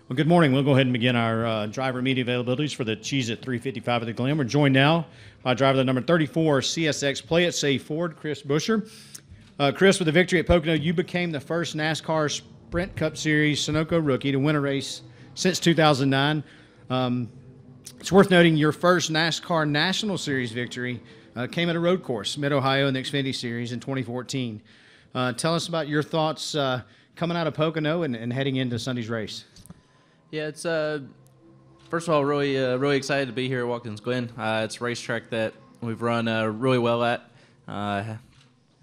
Well, good morning. We'll go ahead and begin our driver media availabilities for the Cheese at 355 at the Glen. We're joined now by driver the number 34 CSX Play It Safe Ford, Chris Buescher. Chris, with the victory at Pocono, you became the first NASCAR Sprint Cup Series Sunoco rookie to win a race since 2009. It's worth noting your first NASCAR National Series victory came at a road course, Mid-Ohio in the Xfinity Series in 2014. Tell us about your thoughts coming out of Pocono and heading into Sunday's race. Yeah, it's first of all really excited to be here at Watkins Glen. It's a racetrack that we've run really well at.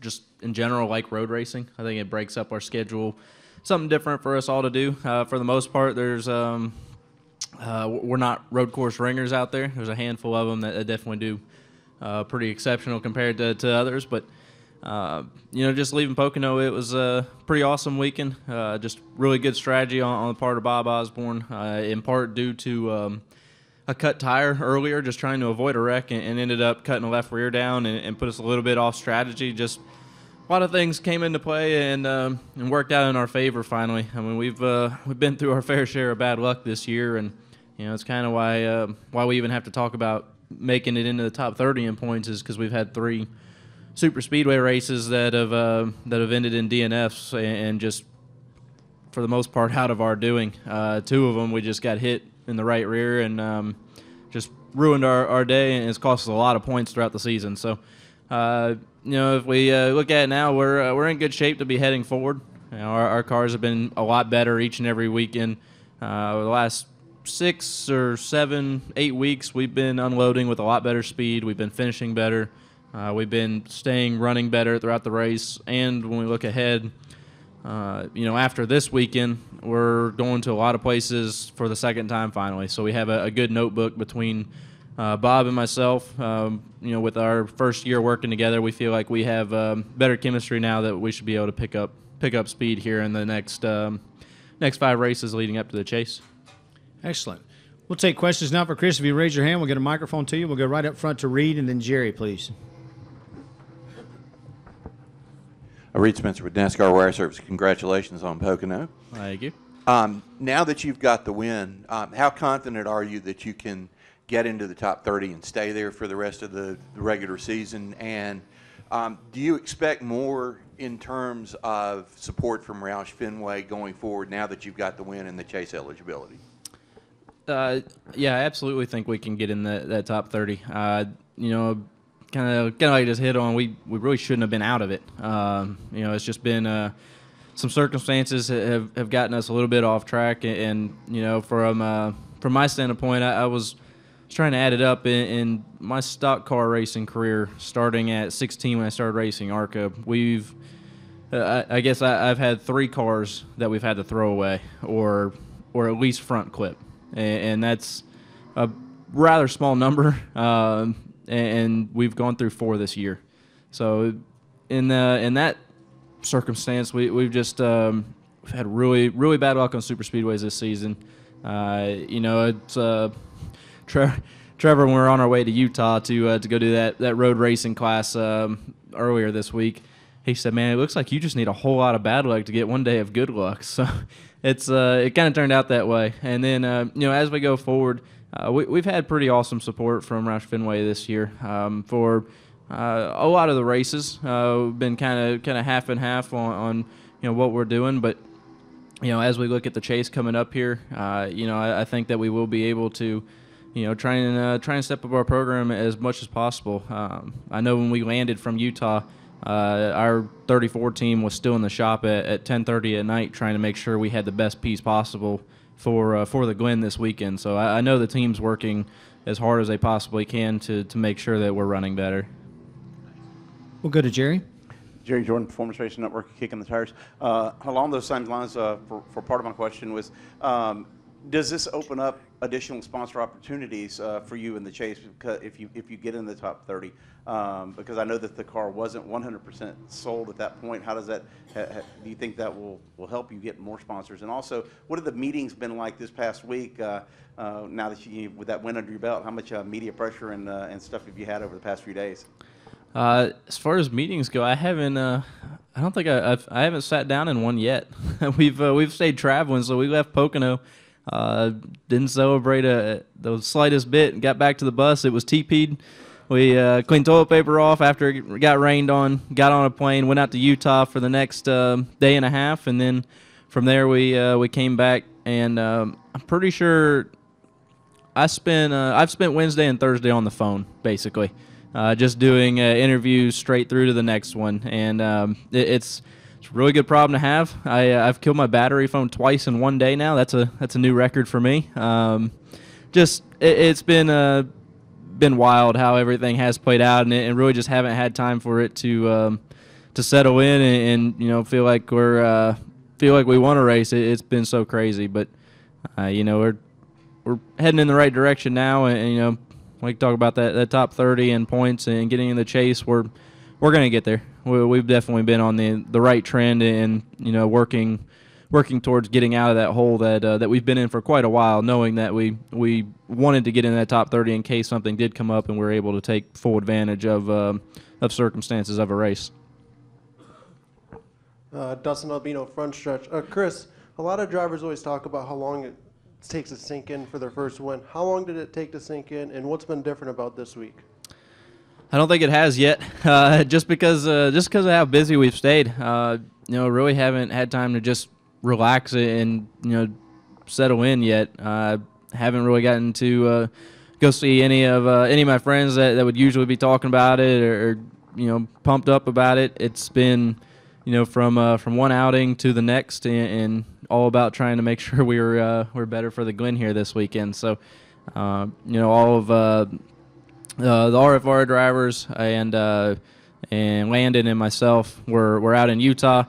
Just in general, like road racing. I think it breaks up our schedule, something different for us all to do. For the most part, there's we're not road course ringers out there. There's a handful of them that definitely do pretty exceptional compared to others, but. Just leaving Pocono, it was a pretty awesome weekend. Just really good strategy on the part of Bob Osborne, in part due to a cut tire earlier, just trying to avoid a wreck, and ended up cutting the left rear down and put us a little bit off strategy. Just a lot of things came into play and worked out in our favor finally. I mean, we've been through our fair share of bad luck this year, and it's kind of why we even have to talk about making it into the top 30 in points is because we've had 3 super speedway races that have ended in DNFs and just for the most part out of our doing. 2 of them we just got hit in the right rear and just ruined our day, and it's cost us a lot of points throughout the season. So if we look at it now, we're in good shape to be heading forward. Our cars have been a lot better each and every weekend. Over the last 6 or 7, 8 weeks, we've been unloading with a lot better speed. We've been finishing better. We've been running better throughout the race, and when we look ahead, after this weekend, we're going to a lot of places for the second time finally. So we have a good notebook between Bob and myself. With our first year working together, we feel like we have better chemistry now that we should be able to pick up speed here in the next 5 races leading up to the chase. Excellent. We'll take questions now for Chris. If you raise your hand, we'll get a microphone to you. We'll go right up front to Reed and then Jerry, please. Reed Spencer with NASCAR Wire Service. Congratulations on Pocono. Thank you. Now that you've got the win, how confident are you that you can get into the top 30 and stay there for the rest of the regular season? And do you expect more in terms of support from Roush Fenway going forward now that you've got the win and the chase eligibility? Yeah, I absolutely think we can get in that top 30. Kind of like just hit on, we really shouldn't have been out of it. It's just been some circumstances have gotten us a little bit off track, and from my standpoint, I was trying to add it up in my stock car racing career, starting at 16 when I started racing ARCA. I guess I've had 3 cars that we've had to throw away or at least front clip, and that's a rather small number. And we've gone through 4 this year. So in that circumstance, we've just had really bad luck on super speedways this season. It's Trevor, when we were on our way to Utah to go do that road racing class earlier this week, he said, "Man, it looks like you just need a whole lot of bad luck to get one day of good luck." So it kind of turned out that way. And then as we go forward. We've had pretty awesome support from Roush Fenway this year for a lot of the races. We've been kind of half and half on what we're doing, but as we look at the chase coming up here, I think that we will be able to try and step up our program as much as possible. I know when we landed from Utah, our 34 team was still in the shop at 10:30 at night trying to make sure we had the best piece possible for the Glen this weekend. So I know the team's working as hard as they possibly can to make sure that we're running better. We'll go to Jerry. Jerry Jordan, Performance Racing Network, Kicking the Tires. Along those same lines, for part of my question was, does this open up additional sponsor opportunities for you in the chase if you get in the top 30? Because I know that the car wasn't 100% sold at that point. How does that? Do you think that will help you get more sponsors? And also, what have the meetings been like this past week? Now that with that win under your belt, how much media pressure and stuff have you had over the past few days? As far as meetings go, I haven't. I don't think I haven't sat down in one yet. We've stayed traveling, so we left Pocono Didn't celebrate the slightest bit. Got back to the bus. It was TP'd. We cleaned toilet paper off after it got rained on, got on a plane, went out to Utah for the next day and a half, and then from there we came back, and I'm pretty sure I've spent Wednesday and Thursday on the phone, basically, just doing interviews straight through to the next one, and it's a really good problem to have. I've killed my battery phone twice in one day now. That's a new record for me. It's been wild how everything has played out, and really just haven't had time for it to settle in and feel like we won a race. It's been so crazy, but we're heading in the right direction now, and we talk about that top 30 in points and getting in the chase. We're going to get there. We've definitely been on the right trend, and working towards getting out of that hole that we've been in for quite a while, knowing that we wanted to get in that top 30 in case something did come up and we were able to take full advantage of circumstances of a race. Dustin Albino, front stretch. Chris, a lot of drivers always talk about how long it takes to sink in for their first win. How long did it take to sink in, and what's been different about this week? I don't think it has yet, just because of how busy we've stayed. Really haven't had time to just relax and settle in yet. Haven't really gotten to go see any of my friends that would usually be talking about it or pumped up about it. It's been from one outing to the next, and all about trying to make sure we're better for the Glen here this weekend. So all of the RFR drivers and Landon and myself were out in Utah,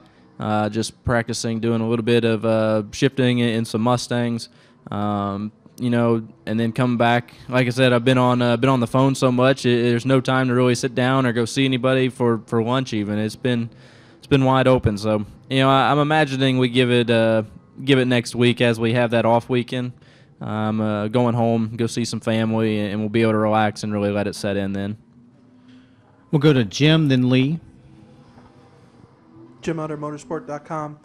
just practicing, doing a little bit of shifting in some Mustangs, and then coming back. Like I said, I've been on the phone so much. There's no time to really sit down or go see anybody for lunch even. It's been wide open. So I'm imagining we give it next week as we have that off weekend. I'm going home, go see some family, and we'll be able to relax and really let it set in then. We'll go to Jim, then Lee. JimUnderMotorsport.com.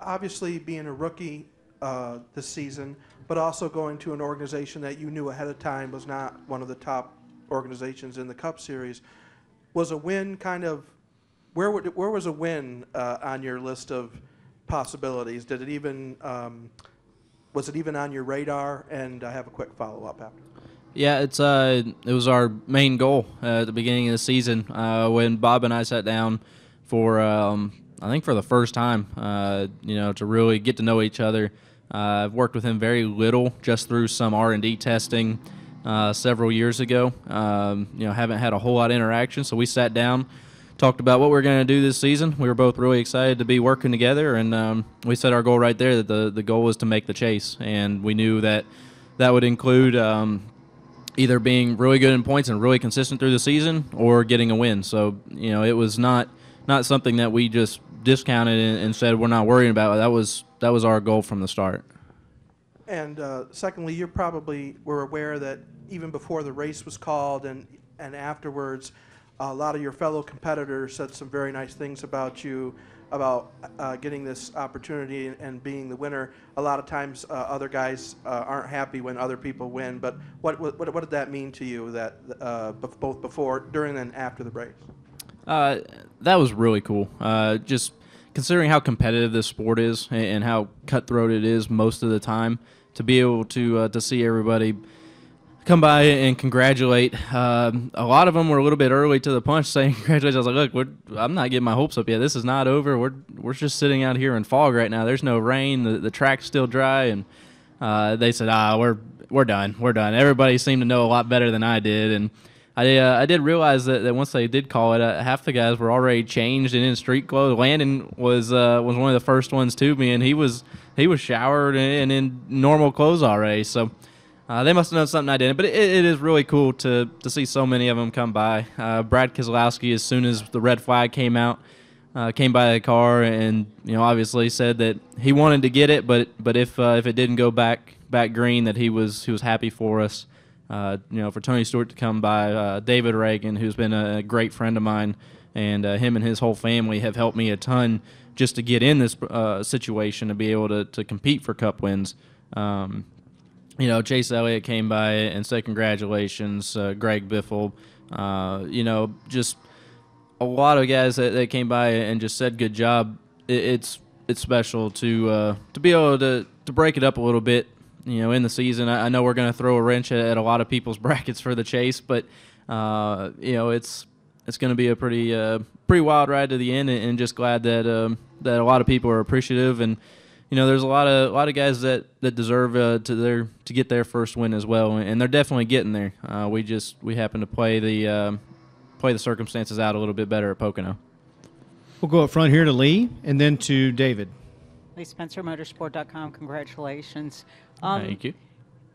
Obviously, being a rookie this season, but also going to an organization that you knew ahead of time was not one of the top organizations in the Cup Series, was a win kind of where was a win on your list of possibilities? Did it even was it even on your radar? And I have a quick follow-up after. Yeah, it was our main goal at the beginning of the season when Bob and I sat down for I think for the first time, to really get to know each other. I've worked with him very little, just through some R&D testing several years ago. Haven't had a whole lot of interaction, so we sat down, talked about what we were going to do this season. We were both really excited to be working together, and we set our goal right there that the goal was to make the chase, and we knew that would include either being really good in points and really consistent through the season or getting a win. So, it was not something that we just discounted and said we're not worrying about. That was our goal from the start. And secondly, you probably were aware that even before the race was called and afterwards, a lot of your fellow competitors said some very nice things about you, about getting this opportunity and being the winner. A lot of times other guys aren't happy when other people win, but what did that mean to you, that both before, during, and after the race? That was really cool. Just considering how competitive this sport is and how cutthroat it is most of the time, to be able to see everybody come by and congratulate. A lot of them were a little bit early to the punch saying congratulations. I was like, look, I'm not getting my hopes up yet. This is not over. We're just sitting out here in fog right now. There's no rain. The track's still dry. And they said, we're done. We're done. Everybody seemed to know a lot better than I did. And I did realize that once they did call it, half the guys were already changed and in street clothes. Landon was one of the first ones to me, and he was showered and in normal clothes already. So they must have known something I didn't. But it is really cool to see so many of them come by. Brad Keselowski, as soon as the red flag came out, came by the car and obviously said that he wanted to get it, but if it didn't go back green, that he was happy for us. For Tony Stewart to come by, David Reagan, who's been a great friend of mine, and him and his whole family have helped me a ton just to get in this situation, to be able to compete for Cup wins. You know, Chase Elliott came by and said congratulations. Greg Biffle, you know, just a lot of guys that came by and just said good job. It's special to be able to break it up a little bit. You know, in the season, I know we're going to throw a wrench at a lot of people's brackets for the chase, but you know, it's going to be a pretty wild ride to the end, and just glad that that a lot of people are appreciative. And you know, there's a lot of guys that deserve to get their first win as well, and they're definitely getting there. We happen to play the circumstances out a little bit better at Pocono. We'll go up front here to Lee and then to David. Lee Spencer, motorsport.com. Congratulations. Thank you.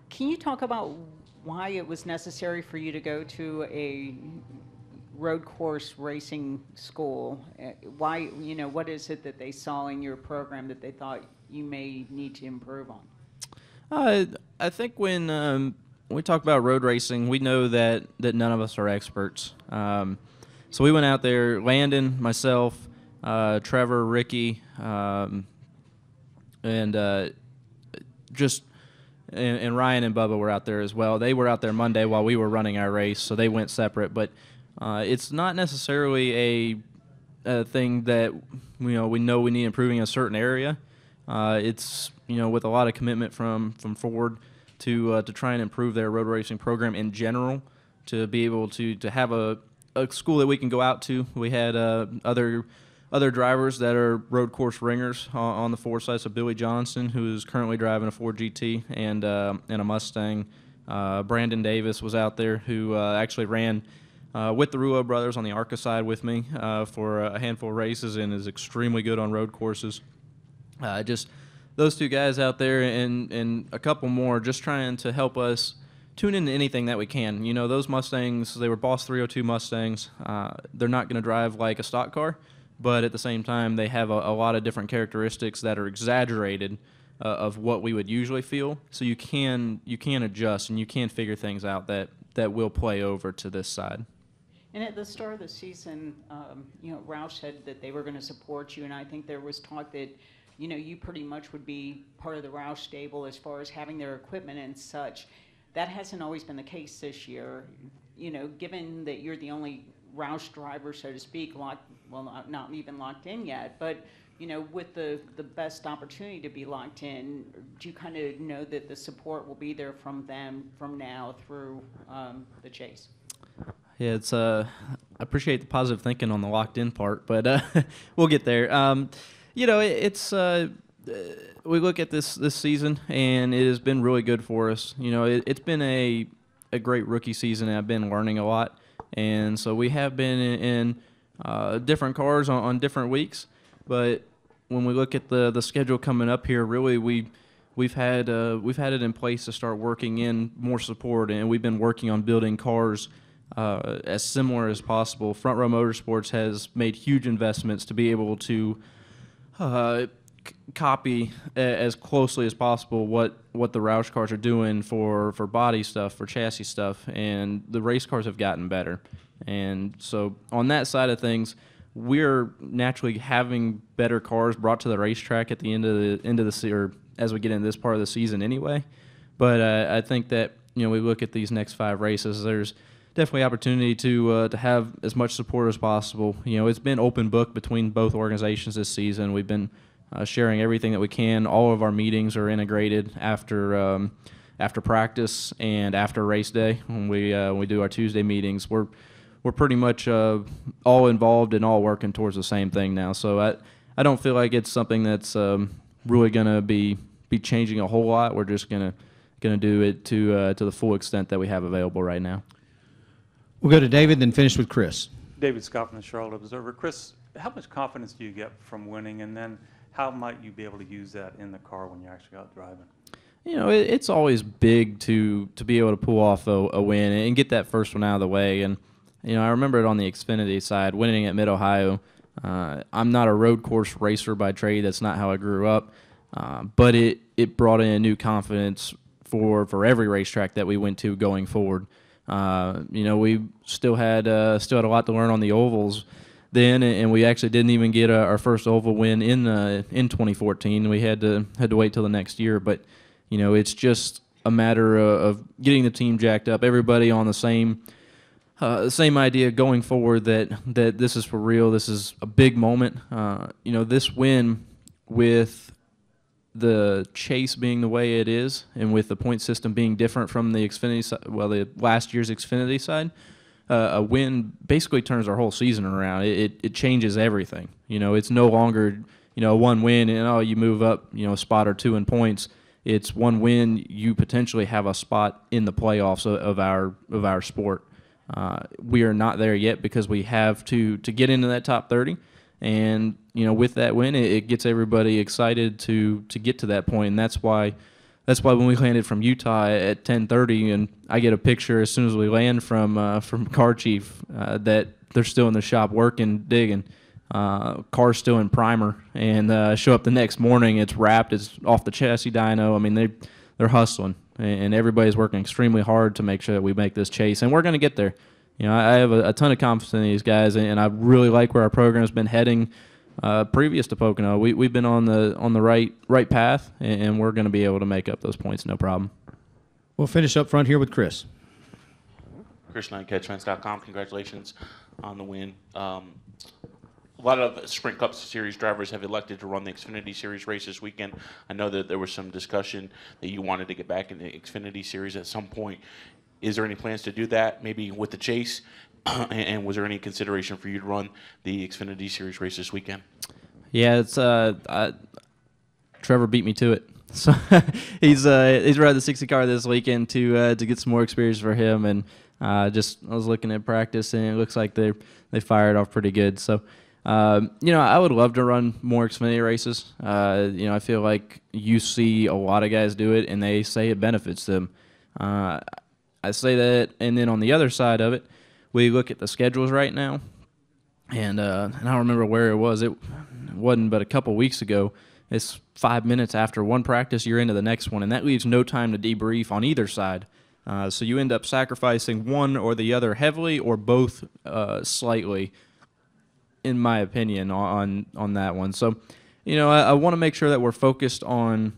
Can you talk about why it was necessary for you to go to a road course racing school? Why, you know, what is it that they saw in your program that they thought you may need to improve on? I think when we talk about road racing, we know that none of us are experts. So we went out there, Landon, myself, Trevor, Ricky, and Ryan and Bubba were out there as well. They were out there Monday while we were running our race, so they went separate. But it's not necessarily a thing that we know we need improving in a certain area. It's, you know, with a lot of commitment from Ford to try and improve their road racing program in general, to be able to have a school that we can go out to. We had other drivers that are road course ringers on the Ford side. So Billy Johnson, who is currently driving a Ford GT and a Mustang. Brandon Davis was out there, who actually ran with the Rulo brothers on the ARCA side with me for a handful of races, and is extremely good on road courses. Just those two guys out there and a couple more, just trying to help us tune into anything that we can. You know, those Mustangs, they were Boss 302 Mustangs. They're not going to drive like a stock car, but at the same time, they have a lot of different characteristics that are exaggerated of what we would usually feel. So you can adjust, and you can figure things out that will play over to this side. And at the start of the season, you know, Roush said that they were going to support you, and I think there was talk that, you know, you pretty much would be part of the Roush stable as far as having their equipment and such. That hasn't always been the case this year. You know, given that you're the only Roush driver, so to speak, not even locked in yet, but, you know, with the best opportunity to be locked in, do you kind of know that the support will be there from them from now through the chase? Yeah, it's I appreciate the positive thinking on the locked in part, but we'll get there. You know, it's we look at this season, and it has been really good for us. You know, it's been a great rookie season, and I've been learning a lot. And so we have been in different cars on different weeks. But when we look at the schedule coming up here, really we've had it in place to start working in more support, and we've been working on building cars as similar as possible. Front Row Motorsports has made huge investments to be able to copy as closely as possible what the Roush cars are doing for body stuff, for chassis stuff, and the race cars have gotten better. And so on that side of things, we're naturally having better cars brought to the racetrack at the end of the season, or as we get into this part of the season anyway. But I think that, you know, we look at these next 5 races, there's definitely opportunity to have as much support as possible. You know, it's been open book between both organizations this season. We've been sharing everything that we can. All of our meetings are integrated after practice and after race day. When we do our Tuesday meetings, we're pretty much all involved and all working towards the same thing now. So I don't feel like it's something that's really going to be changing a whole lot. We're just gonna do it to the full extent that we have available right now. We'll go to David, then finish with Chris. David Scott from the Charlotte Observer. Chris, how much confidence do you get from winning, and then how might you be able to use that in the car when you're actually out driving? You know, it's always big to be able to pull off a win and get that first one out of the way. And, you know, I remember it on the Xfinity side, winning at Mid-Ohio. I'm not a road course racer by trade. That's not how I grew up. But it brought in a new confidence for every racetrack that we went to going forward. You know, we still had a lot to learn on the ovals then, and we actually didn't even get our first oval win in 2014. We had to wait till the next year. But It's just a matter of getting the team jacked up, everybody on the same idea going forward that this is for real. This is a big moment. This win with the chase being the way it is, and with the point system being different from the Xfinity side, the last year's Xfinity side, a win basically turns our whole season around. It changes everything. It's no longer one win and you move up a spot or two in points. It's one win, you potentially have a spot in the playoffs of our sport. We are not there yet because we have to get into that top 30. And, with that win, it gets everybody excited to get to that point. And that's why when we landed from Utah at 10:30, and I get a picture as soon as we land from Car Chief that they're still in the shop working, digging. Car's still in primer, and show up the next morning, it's wrapped, it's off the chassis dyno. I mean, they're hustling, and everybody's working extremely hard to make sure that we make this chase, and we're going to get there. I have a ton of confidence in these guys, and I really like where our program's been heading. Previous to Pocono, we've been on the right path, and we're going to be able to make up those points, no problem. We'll finish up front here with Chris. Chris Knight, CatchFence.com. Congratulations on the win. A lot of Sprint Cup Series drivers have elected to run the Xfinity Series race this weekend. I know that there was some discussion that you wanted to get back in the Xfinity Series at some point. Is there any plans to do that, maybe with the chase? And was there any consideration for you to run the Xfinity Series race this weekend? Yeah, it's Trevor beat me to it. So he's riding the 60 car this weekend to get some more experience for him, and I was looking at practice, and it looks like they fired off pretty good. So I would love to run more Xfinity races. I feel like you see a lot of guys do it, and they say it benefits them. I say that, and then on the other side of it, we look at the schedules right now, and I don't remember where it was. It wasn't but a couple weeks ago. It's 5 minutes after one practice, you're into the next one, and that leaves no time to debrief on either side. So you end up sacrificing one or the other heavily, or both slightly, in my opinion, on that one. So, I want to make sure that we're focused on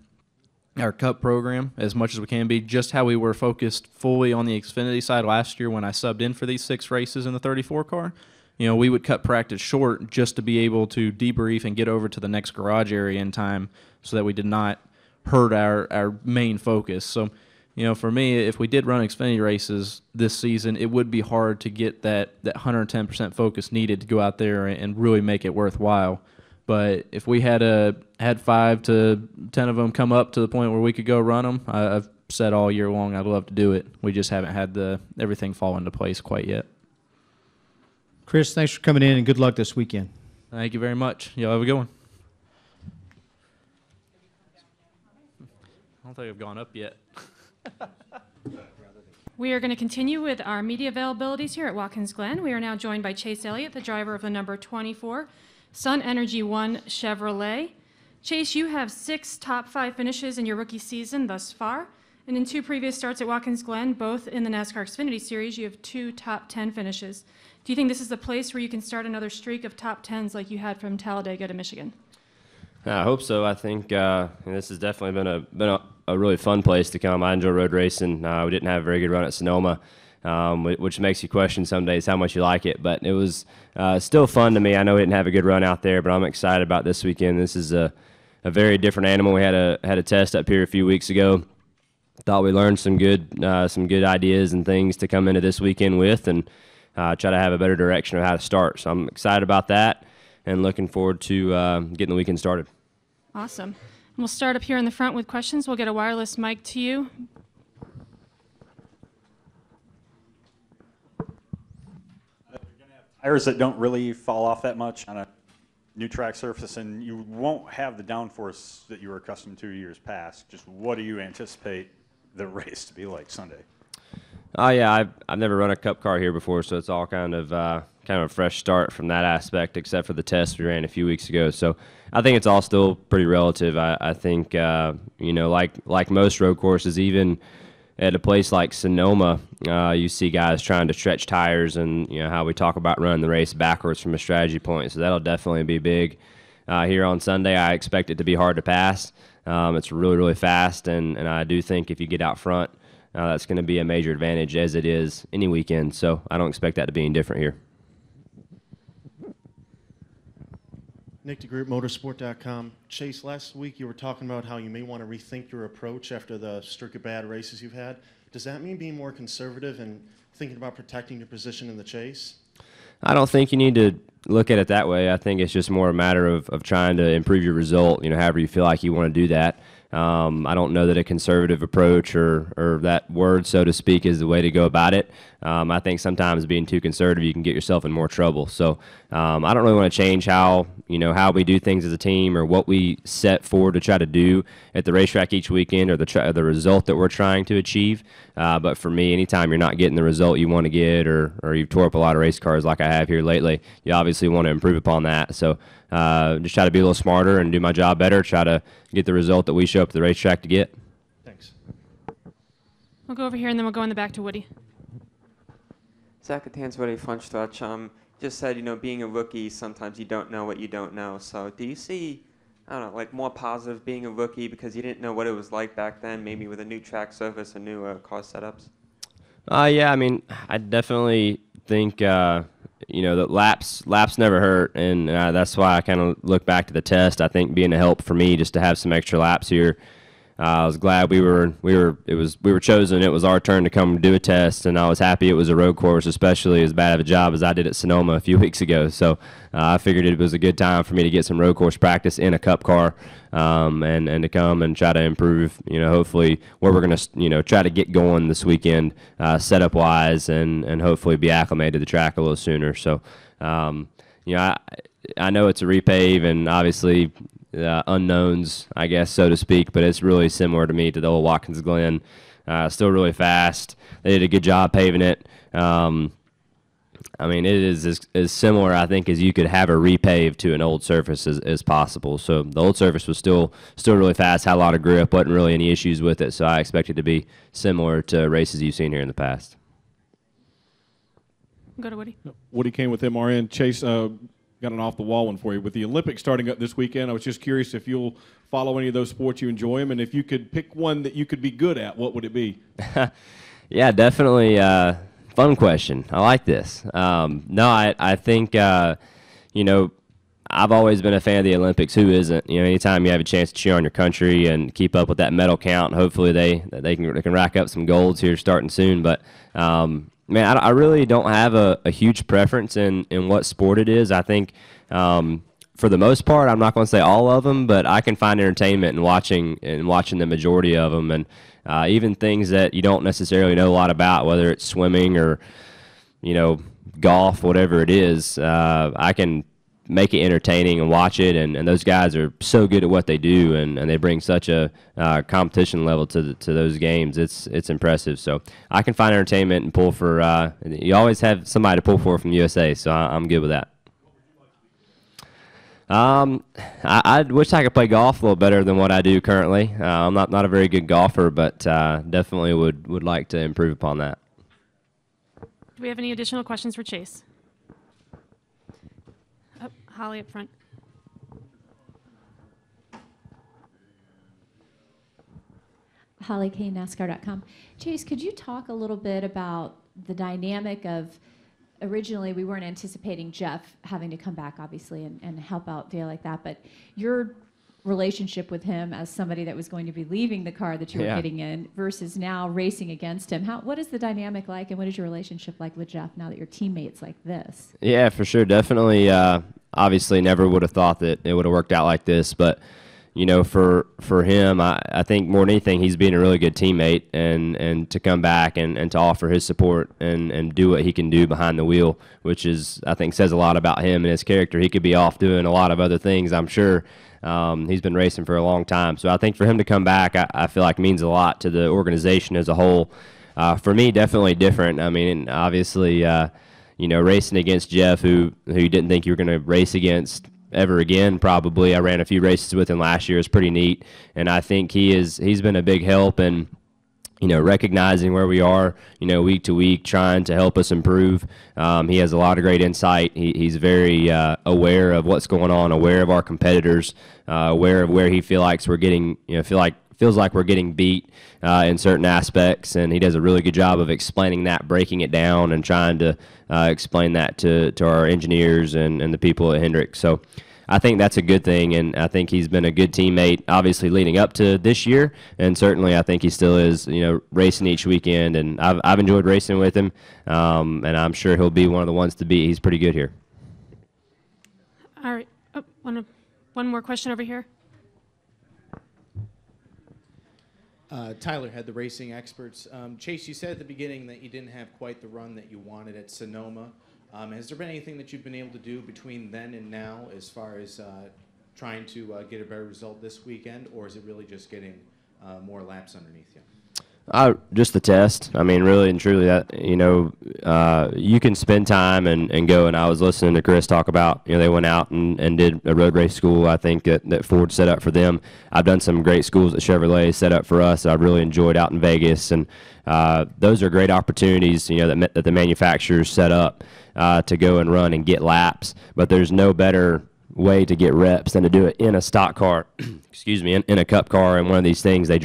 our Cup program as much as we can be, just how we were focused fully on the Xfinity side last year when I subbed in for these 6 races in the 34 car. We would cut practice short just to be able to debrief and get over to the next garage area in time so that we did not hurt our main focus. So, for me, if we did run Xfinity races this season, it would be hard to get that 110% focus needed to go out there and really make it worthwhile. But if we had 5 to 10 of them come up to the point where we could go run them, I've said all year long I'd love to do it. We just haven't had everything fall into place quite yet. Chris, thanks for coming in, and good luck this weekend. Thank you very much. Y'all have a good one. I don't think I've gone up yet. We are going to continue with our media availabilities here at Watkins Glen. We are now joined by Chase Elliott, the driver of the number 24 Sun Energy One Chevrolet. Chase, you have 6 top 5 finishes in your rookie season thus far, and in 2 previous starts at Watkins Glen, both in the NASCAR Xfinity Series, you have 2 top 10 finishes. Do you think this is the place where you can start another streak of top 10s like you had from Talladega to Michigan? I hope so. I think this has definitely been a really fun place to come. I enjoy road racing. We didn't have a very good run at Sonoma, which makes you question some days how much you like it. But it was still fun to me. I know we didn't have a good run out there, but I'm excited about this weekend. This is a very different animal. We had a test up here a few weeks ago. Thought we learned some good ideas and things to come into this weekend with, and try to have a better direction of how to start. So I'm excited about that and looking forward to getting the weekend started. Awesome. We'll start up here in the front with questions. We'll get a wireless mic to you. Tires that don't really fall off that much on a new track surface, and you won't have the downforce that you were accustomed to years past. Just what do you anticipate the race to be like Sunday? Oh yeah, I've never run a Cup car here before, so it's all kind of a fresh start from that aspect, except for the test we ran a few weeks ago. So I think it's all still pretty relative. I think like most road courses, even at a place like Sonoma, you see guys trying to stretch tires, and how we talk about running the race backwards from a strategy point. So that'll definitely be big here on Sunday. I expect it to be hard to pass. It's really, really fast, and I do think if you get out front, that's going to be a major advantage, as it is any weekend. So I don't expect that to be any different here. Nick DeGroot, Motorsport.com. Chase, last week you were talking about how you may want to rethink your approach after the streak of bad races you've had. Does that mean being more conservative and thinking about protecting your position in the chase? I don't think you need to look at it that way. I think it's just more a matter of trying to improve your result, however you feel like you want to do that. I don't know that a conservative approach or that word, so to speak, is the way to go about it. I think sometimes being too conservative, you can get yourself in more trouble. So I don't really want to change how we do things as a team or what we set forward to try to do at the racetrack each weekend or the result that we're trying to achieve. But for me, anytime you're not getting the result you want to get or you've tore up a lot of race cars like I have here lately, you obviously want to improve upon that. So just try to be a little smarter and do my job better, try to get the result that we show up at the racetrack to get. Thanks. We'll go over here, and then we'll go in the back to Woody. Zach Atanswoody, Funchtouch. Just said, being a rookie, sometimes you don't know what you don't know. So do you see, I don't know, like more positive being a rookie because you didn't know what it was like back then, maybe with a new track surface and new car setups? Yeah, I mean, I definitely think, that laps never hurt, and that's why I kind of look back to the test. I think being a help for me just to have some extra laps here. I was glad we were chosen. It was our turn to come do a test, and I was happy it was a road course, especially as bad of a job as I did at Sonoma a few weeks ago. So I figured it was a good time for me to get some road course practice in a Cup car, and to come and try to improve. Hopefully where we're going to try to get going this weekend, setup wise, and hopefully be acclimated to the track a little sooner. So I know it's a repave, and obviously. Unknowns, I guess, so to speak, but it's really similar to me to the old Watkins Glen. Still really fast. They did a good job paving it. I mean, it is as similar, I think, as you could have a repave to an old surface as possible. So the old surface was still really fast, had a lot of grip, wasn't really any issues with it, so I expect it to be similar to races you've seen here in the past. Go to Woody. Woody Kane with MRN. Chase, got an off-the-wall one for you. With the Olympics starting up this weekend, I was just curious if you'll follow any of those sports, you enjoy them, and if you could pick one that you could be good at, what would it be? Yeah, definitely. Fun question. I like this. No, I think, I've always been a fan of the Olympics. Who isn't? Anytime you have a chance to cheer on your country and keep up with that medal count, hopefully they can rack up some golds here starting soon. But man, I really don't have a huge preference in what sport it is. I think for the most part, I'm not going to say all of them, but I can find entertainment in watching the majority of them, and even things that you don't necessarily know a lot about, whether it's swimming or golf, whatever it is. I can make it entertaining and watch it, and those guys are so good at what they do, and they bring such a competition level to those games. It's impressive. So I can find entertainment and pull for you always have somebody to pull for from USA, so I'm good with that. I wish I could play golf a little better than what I do currently. I'm not a very good golfer, but definitely would like to improve upon that. Do we have any additional questions for Chase? Oh, Holly up front. Holly Kane, NASCAR.com. Chase, could you talk a little bit about the dynamic of, originally we weren't anticipating Jeff having to come back, obviously, and help out Dale like that, but your relationship with him as somebody that was going to be leaving the car that you were getting in versus now racing against him. What is the dynamic like, and what is your relationship like with Jeff now that you're teammates like this? Yeah, for sure. Definitely, obviously never would have thought that it would have worked out like this, but for him, I think more than anything, he's being a really good teammate, and to come back and to offer his support and do what he can do behind the wheel, which is, I think, says a lot about him and his character. He could be off doing a lot of other things, I'm sure. He's been racing for a long time. So I think for him to come back, I feel like means a lot to the organization as a whole. For me, definitely different. I mean, obviously, racing against Jeff, who you didn't think you were going to race against ever again, probably. I ran a few races with him last year. It's pretty neat, and I think he's been a big help. And recognizing where we are, week to week, trying to help us improve. He has a lot of great insight. He's very aware of what's going on, aware of our competitors, aware of where he feels like we're getting beat in certain aspects, and he does a really good job of explaining that, breaking it down, and trying to explain that to our engineers and the people at Hendrick. So I think that's a good thing, and I think he's been a good teammate, obviously leading up to this year, and certainly I think he still is, racing each weekend, and I've enjoyed racing with him, and I'm sure he'll be one of the ones to beat. He's pretty good here. All right. Oh, one more question over here. Tyler had the racing experts. Chase, you said at the beginning that you didn't have quite the run that you wanted at Sonoma. Has there been anything that you've been able to do between then and now as far as trying to get a better result this weekend, or is it really just getting more laps underneath you? Just the test. I mean, really and truly, that you can spend time and go. And I was listening to Chris talk about, they went out and did a road race school. I think that Ford set up for them. I've done some great schools that Chevrolet set up for us. I've really enjoyed out in Vegas, and those are great opportunities, that the manufacturers set up to go and run and get laps. But there's no better way to get reps than to do it in a stock car, excuse me, in a cup car, and one of these things they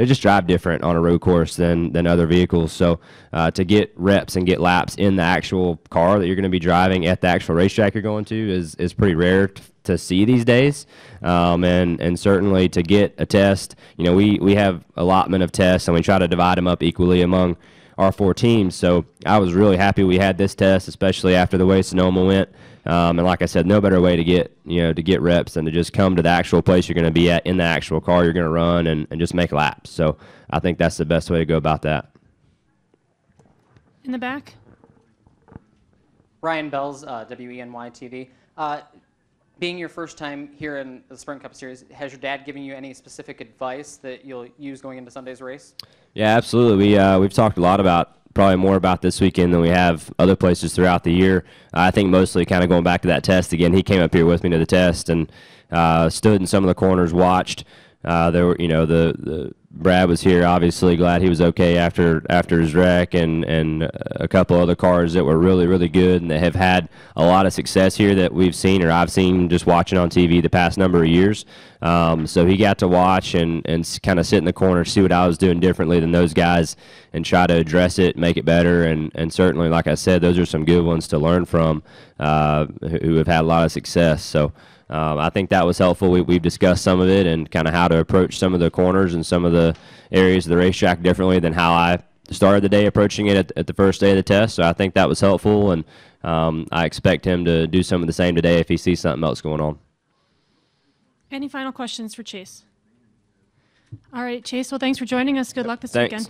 just drive different on a road course than other vehicles. So to get reps and get laps in the actual car that you're going to be driving at the actual racetrack you're going to is pretty rare to see these days. And certainly to get a test, we have allotment of tests, and we try to divide them up equally among our 4 teams. So I was really happy we had this test, especially after the way Sonoma went. And like I said, no better way to get reps than to just come to the actual place you're going to be at in the actual car you're going to run and just make laps. So I think that's the best way to go about that. In the back. Ryan Bells, WENY TV. Being your first time here in the Sprint Cup Series, has your dad given you any specific advice that you'll use going into Sunday's race? Yeah, absolutely. We've talked a lot about, probably more about this weekend than we have other places throughout the year. I think mostly kind of going back to that test again. He came up here with me to the test and stood in some of the corners, watched. There were, the Brad was here, obviously glad he was okay after his wreck, and a couple other cars that were really, really good and that have had a lot of success here that we've seen, or I've seen just watching on TV the past number of years. So he got to watch and kind of sit in the corner, see what I was doing differently than those guys, and try to address it, make it better. And certainly, like I said, those are some good ones to learn from who have had a lot of success. So I think that was helpful. We've discussed some of it and kind of how to approach some of the corners and some of the areas of the racetrack differently than how I started the day approaching it at the first day of the test. So I think that was helpful, and I expect him to do some of the same today if he sees something else going on. Any final questions for Chase? All right, Chase, well, thanks for joining us. Good luck this Thanks. weekend.